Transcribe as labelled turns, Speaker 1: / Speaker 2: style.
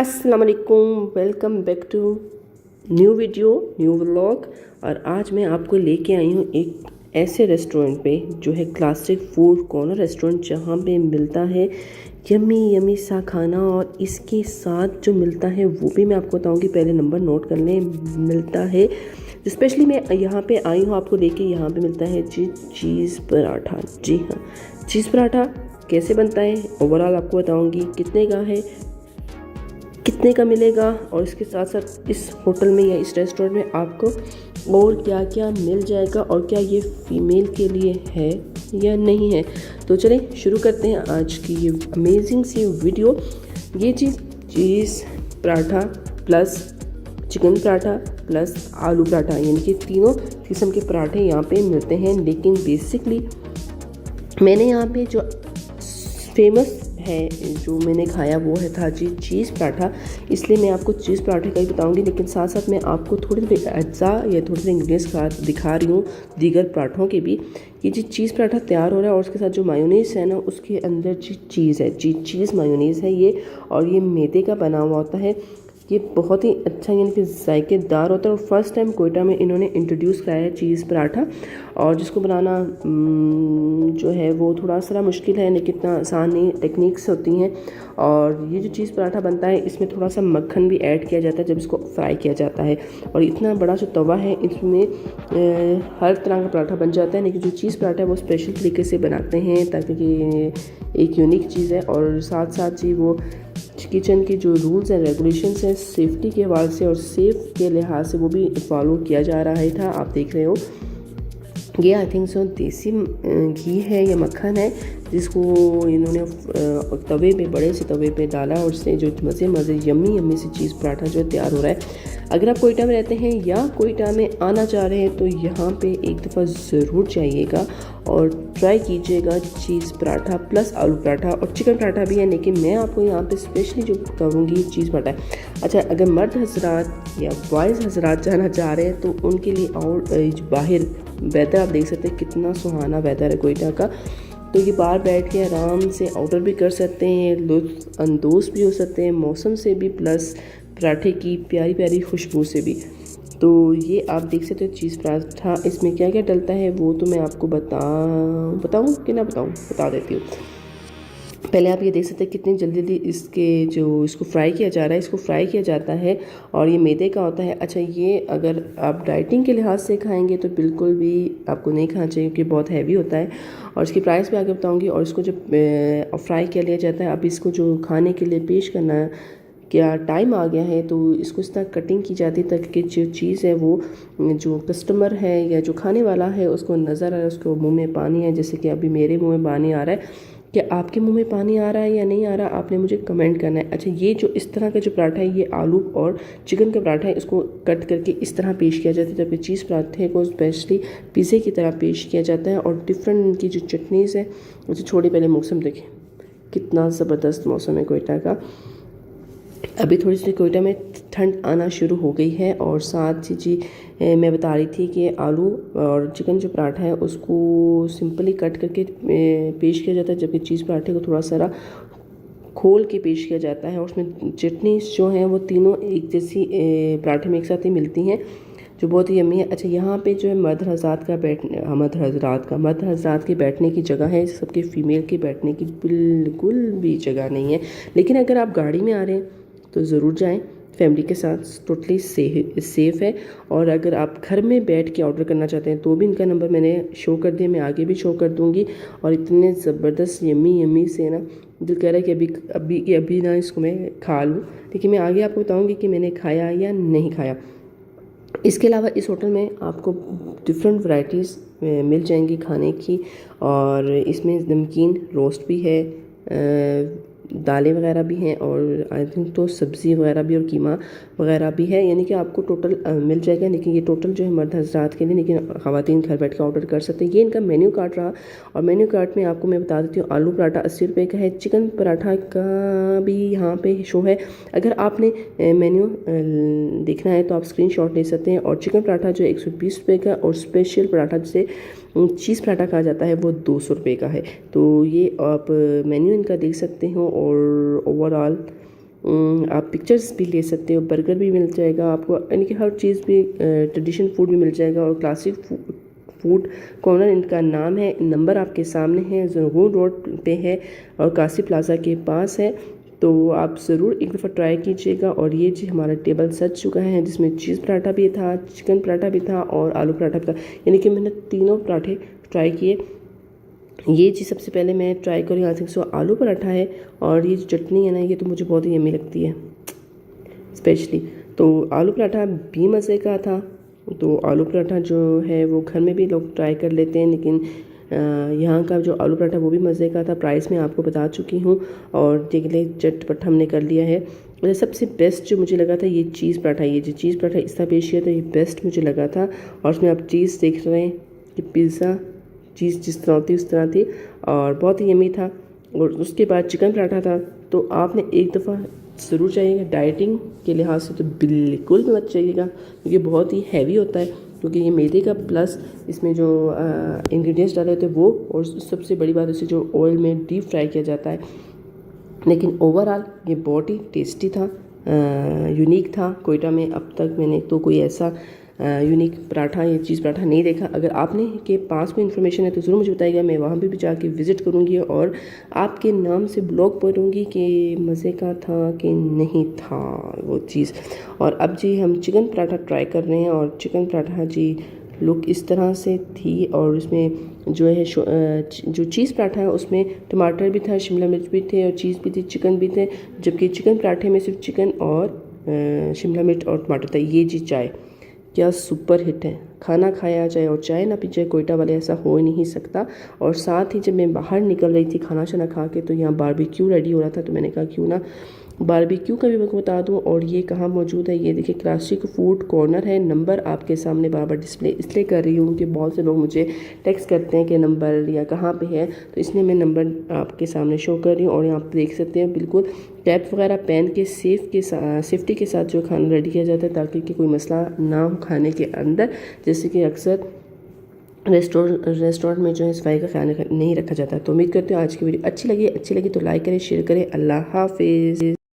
Speaker 1: अस्सलाम वालेकुम, welcome back to new video, new vlog. और आज मैं आपको लेके आई हूँ एक ऐसे रेस्टोरेंट पे जो है क्लासिक फूड कॉर्नर रेस्टोरेंट, जहाँ पे मिलता है यमी यमी सा खाना। और इसके साथ जो मिलता है वो भी मैं आपको बताऊँगी, पहले नंबर नोट कर लें। मिलता है स्पेशली मैं यहाँ पे आई हूँ आपको लेके, यहाँ पे मिलता है जी चीज़ पराठा। जी हाँ, चीज़ पराठा कैसे बनता है ओवरऑल आपको बताऊँगी, कितने का है, कितने का मिलेगा, और इसके साथ साथ इस होटल में या इस रेस्टोरेंट में आपको और क्या क्या मिल जाएगा, और क्या ये फीमेल के लिए है या नहीं है। तो चलें शुरू करते हैं आज की ये अमेजिंग सी वीडियो। ये cheese paratha plus chicken paratha plus aloo paratha, यानी कि तीनों किस्म के पराठे यहाँ पे मिलते हैं। लेकिन बेसिकली मैंने यहाँ पे जो फेमस है, जो मैंने खाया वो था जी चीज़ पराठा, इसलिए मैं आपको चीज़ पराठे का ही बताऊंगी। लेकिन साथ साथ मैं आपको थोड़ी सी अज्जा या थोड़े से इंग्रेडिएंट्स दिखा रही हूँ दीगर पराठों के भी। ये जी चीज़ पराठा तैयार हो रहा है और उसके साथ जो मायोनीज़ है ना, उसके अंदर जी चीज़ है, जी चीज़ मायोनीज़ है ये, और ये मैदे का बना हुआ होता है। ये बहुत ही अच्छा यानी कि जायकेदार होता है। और फर्स्ट टाइम कोयटा में इन्होंने इंट्रोड्यूस कराया है चीज़ पराठा, और जिसको बनाना जो है वो थोड़ा सा मुश्किल है, लेकिन इतना आसान नहीं, टेक्निक्स होती हैं। और ये जो चीज़ पराठा बनता है इसमें थोड़ा सा मक्खन भी ऐड किया जाता है जब इसको फ्राई किया जाता है। और इतना बड़ा जो तवा है इसमें हर तरह का पराठा बन जाता है, लेकिन जो चीज़ पराठा है वो स्पेशल तरीके से बनाते हैं ताकि ये एक यूनिक चीज़ है। और साथ साथ ही वो किचन के जो रूल्स एंड रेगुलेशंस हैं सेफ्टी के हवाले से और सेफ के लिहाज से वो भी फॉलो किया जा रहा है था। आप देख रहे हो ये आई थिंक सो देसी घी है या मक्खन है, जिसको इन्होंने तवे पे, बड़े से तवे पे डाला, और उससे जो मज़े यम्मी यम्मी सी चीज़ पराठा जो है तैयार हो रहा है। अगर आप कोयटा में रहते हैं या कोयटा में आना चाह रहे हैं तो यहाँ पे एक दफ़ा ज़रूर जाइएगा और ट्राई कीजिएगा चीज़ पराठा प्लस आलू पराठा, और चिकन पराठा भी है। लेकिन मैं आपको यहाँ पे स्पेशली जो करूँगी चीज़ पराठा। अच्छा, अगर मर्द हजरात या बॉयज़ हजरात जाना चाह रहे हैं तो उनके लिए और बाहर वेदर आप देख सकते हैं, कितना सुहाना वेदर है कोयटा का। तो ये बाहर बैठ के आराम से आउटर भी कर सकते हैं, लुत्फ़ अंदोज़ भी हो सकते हैं मौसम से भी, प्लस पराठे की प्यारी प्यारी खुशबू से भी। तो ये आप देख सकते हो चीज़ पराठा, इसमें क्या क्या डलता है वो तो मैं आपको बताऊँ कि ना बताऊँ, बता देती हूँ। पहले आप ये देख सकते हैं कितनी जल्दी जल्दी इसको फ्राई किया जा रहा है, इसको फ्राई किया जाता है, और ये मैदे का होता है। अच्छा, ये अगर आप डाइटिंग के लिहाज से खाएंगे तो बिल्कुल भी आपको नहीं खाना चाहिए क्योंकि बहुत हैवी होता है। और इसकी प्राइस भी आगे बताऊंगी। और इसको जब फ्राई किया लिया जाता है, अब इसको जो खाने के लिए पेश करना है, क्या टाइम आ गया है, तो इसको इस तरह कटिंग की जाती है ताकि जो चीज़ है वो जो कस्टमर है या जो खाने वाला है उसको नज़र आए, उसको मुंह में पानी है। जैसे कि अभी मेरे मुंह में पानी आ रहा है, कि आपके मुंह में पानी आ रहा है या नहीं आ रहा, आपने मुझे कमेंट करना है। अच्छा, ये जो इस तरह का जो पराठा है ये आलू और चिकन का पराठा है, इसको कट करके इस तरह पेश किया जाता है, जबकि चीज़ पराठे को स्पेशली पिज़्ज़े की तरह पेश किया जाता है। और डिफरेंट इनकी जो चटनीज़ है उसे छोड़े। पहले मौसम देखें, कितना ज़बरदस्त मौसम है कोयटा का। अभी थोड़ी सी कोयटा में ठंड आना शुरू हो गई है। और साथ ही मैं बता रही थी कि आलू और चिकन जो पराठा है उसको सिंपली कट करके पेश किया जाता है, जबकि चीज़ पराठे को थोड़ा सा खोल के पेश किया जाता है। और उसमें चटनी जो हैं वो तीनों एक जैसी पराठे में एक साथ ही मिलती हैं, जो बहुत ही यम्मी है। अच्छा, यहाँ पे जो है मर्द हजरात के बैठने की जगह है, सबके फ़ीमेल के बैठने की बिल्कुल भी जगह नहीं है। लेकिन अगर आप गाड़ी में आ रहे हैं तो ज़रूर जाएं फैमिली के साथ, टोटली सेफ़ है। और अगर आप घर में बैठ के ऑर्डर करना चाहते हैं तो भी इनका नंबर मैंने शो कर दिया, मैं आगे भी शो कर दूँगी। और इतने ज़बरदस्त यम्मी से ना दिल कह रहा है कि अभी ना इसको मैं खा लूँ, लेकिन मैं आगे आपको बताऊँगी कि मैंने खाया या नहीं खाया। इसके अलावा इस होटल में आपको डिफरेंट वैरायटीज़ मिल जाएंगी खाने की। और इसमें नमकीन रोस्ट भी है, दालें वगैरह भी हैं, और आई थिंक तो सब्ज़ी वगैरह भी और कीमा वगैरह भी है, यानी कि आपको टोटल मिल जाएगा। लेकिन ये टोटल जो है मर्द हज़रात के लिए, लेकिन ख़वातीन घर बैठ के ऑर्डर कर सकते हैं। ये इनका मेन्यू कार्ड रहा। और मेन्यू कार्ड में आपको मैं बता देती हूँ, आलू पराठा 80 रुपये का है, चिकन पराठा का भी यहाँ पे शो है। अगर आपने मेन्यू देखना है तो आप स्क्रीनशॉट ले सकते हैं। और चिकन पराठा जो 120 रुपये का, और स्पेशल पराठा जिसे चीज़ पराठा कहा जाता है वो 200 रुपये का है। तो ये आप मेन्यू इनका देख सकते हो। और ओवरऑल आप पिक्चर्स भी ले सकते हो, बर्गर भी मिल जाएगा आपको, यानी कि हर चीज़ भी ट्रेडिशनल फूड भी मिल जाएगा। और क्लासिक फूड कॉर्नर इनका नाम है, नंबर आपके सामने है, ज़रगून रोड पे है और काशी प्लाजा के पास है। तो आप ज़रूर एक दफ़ा ट्राई कीजिएगा। और ये जी हमारा टेबल सज चुका है, जिसमें चीज़ पराठा भी था, चिकन पराठा भी था और आलू पराठा भी था, यानी कि मैंने तीनों पराठे ट्राई किए। ये चीज़ सबसे पहले मैं ट्राई करूँ, आई थिंक सो आलू पराठा है। और ये जो चटनी है ना, ये तो मुझे बहुत ही यम्मी लगती है स्पेशली। तो आलू पराठा भी मज़े का था। तो आलू पराठा जो है वो घर में भी लोग ट्राई कर लेते हैं, लेकिन यहाँ का जो आलू पराठा वो भी मज़े का था। प्राइस मैं आपको बता चुकी हूँ और देख ले चटपट हमने कर लिया है। और सबसे बेस्ट जो मुझे लगा था ये चीज़ पराठा, ये जो चीज़ पराठा इसका पेश किया था ये बेस्ट मुझे लगा था। और उसमें आप चीज़ देख रहे हैं कि पिज़्ज़ा चीज़ जिस तरह थी उस तरह थी और बहुत ही यम्मी था। और उसके बाद चिकन पराठा था। तो आपने एक दफ़ा ज़रूर चाहिएगा, डाइटिंग के लिहाज से तो बिल्कुल भी मत चाहिएगा, क्योंकि बहुत ही हैवी होता है, क्योंकि ये मैदे का प्लस इसमें जो इंग्रेडिएंट्स डाले होते हैं वो, और सबसे बड़ी बात इसे जो ऑयल में डीप फ्राई किया जाता है। लेकिन ओवरऑल ये बहुत ही टेस्टी था, यूनिक था। कोयटा में अब तक मैंने तो कोई ऐसा यूनिक पराठा या चीज़ पराठा नहीं देखा। अगर आपने के पास कोई इन्फॉर्मेशन है तो ज़रूर मुझे बताइएगा, मैं वहाँ पे भी जाके विज़िट करूँगी और आपके नाम से ब्लॉग पढ़ूँगी कि मज़े का था कि नहीं था वो चीज़। और अब जी हम चिकन पराठा ट्राई कर रहे हैं। और चिकन पराठा जी लुक इस तरह से थी। और उसमें जो है जो चीज़ पराठा है उसमें टमाटर भी था, शिमला मिर्च भी थे और चीज़ भी थी, चिकन भी थे। जबकि चिकन पराठे में सिर्फ चिकन और शिमला मिर्च और टमाटर था। ये जी चाय क्या सुपर हिट है, खाना खाया जाए और चाय ना पी जाए, कोयटा वाले ऐसा हो ही नहीं सकता। और साथ ही जब मैं बाहर निकल रही थी खाना शाना खा के, तो यहाँ बारबेक्यू रेडी हो रहा था, तो मैंने कहा क्यों ना बारबेक्यू का भी मैं बता दूं। और ये कहाँ मौजूद है, ये देखिए क्लासिक फूड कॉर्नर है। नंबर आपके सामने बार बार डिस्प्ले इसलिए कर रही हूँ कि बहुत से लोग मुझे टेक्स्ट करते हैं कि नंबर या कहाँ पे है, तो इसलिए मैं नंबर आपके सामने शो कर रही हूँ। और यहाँ आप देख सकते हैं बिल्कुल टैप वगैरह पहन के सेफ्टी के साथ जो खाना रेडी किया जाता है, ताकि कि कोई मसला ना हो खाने के अंदर। जैसे कि अक्सर रेस्टोरेंट में जो है सफाई का ख्याल नहीं रखा जाता। तो उम्मीद करते हो आज की वीडियो अच्छी लगी तो लाइक करें, शेयर करें। अल्लाह हाफिज़।